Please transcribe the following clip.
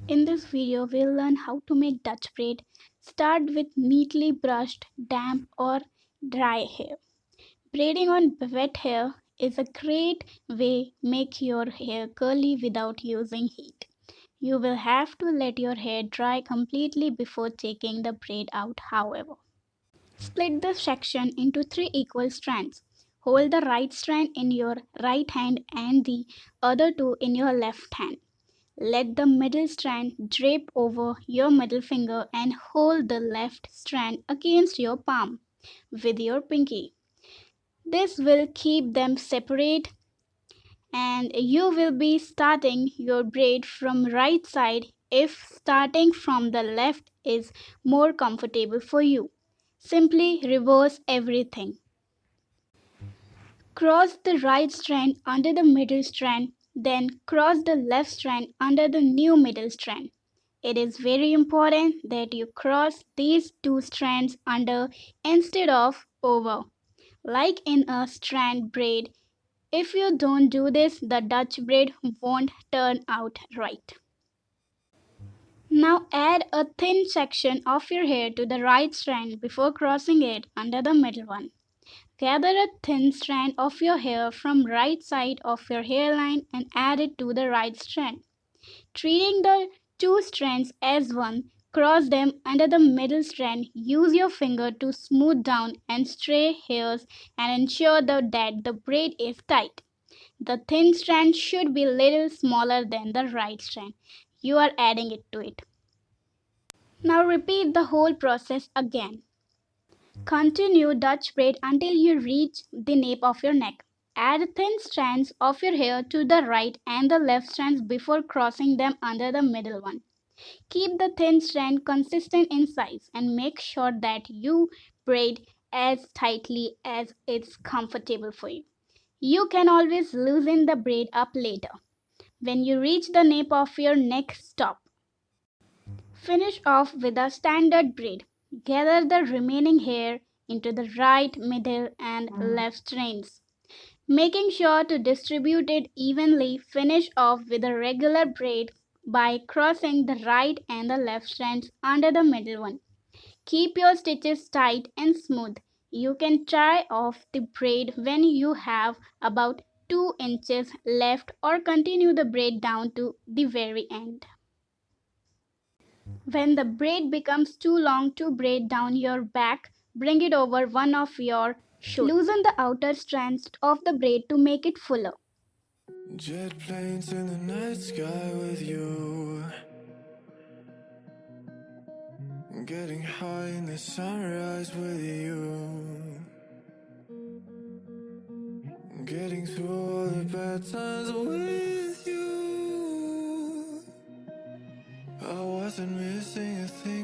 In this video, we'll learn how to make Dutch braid. Start with neatly brushed, damp or dry hair. Braiding on wet hair is a great way make your hair curly without using heat. You will have to let your hair dry completely before taking the braid out, however. Split the section into three equal strands. Hold the right strand in your right hand and the other two in your left hand. Let the middle strand drape over your middle finger and hold the left strand against your palm with your pinky. This will keep them separate and you will be starting your braid from right side if starting from the left is more comfortable for you. Simply reverse everything. Cross the right strand under the middle strand, then cross the left strand under the new middle strand. It is very important that you cross these two strands under instead of over, like in a strand braid. If you don't do this, the Dutch braid won't turn out right. Now add a thin section of your hair to the right strand before crossing it under the middle one. Gather a thin strand of your hair from right side of your hairline and add it to the right strand. Treating the two strands as one, cross them under the middle strand. Use your finger to smooth down and stray hairs and ensure that the braid is tight. The thin strand should be little smaller than the right strand. You are adding it to it. Now repeat the whole process again. Continue Dutch braid until you reach the nape of your neck. Add thin strands of your hair to the right and the left strands before crossing them under the middle one. Keep the thin strand consistent in size and make sure that you braid as tightly as it's comfortable for you. You can always loosen the braid up later. When you reach the nape of your neck, stop. Finish off with a standard braid. Gather the remaining hair into the right, middle, and left strands. Making sure to distribute it evenly, finish off with a regular braid by crossing the right and the left strands under the middle one. Keep your stitches tight and smooth. You can tie off the braid when you have about 2 inches left or continue the braid down to the very end. When the braid becomes too long to braid down your back, bring it over one of your shoulders. Loosen the outer strands of the braid to make it fuller. Jet planes in the night sky with you. Getting high in the sunrise with you. Getting through all the bad times with you. I wasn't missing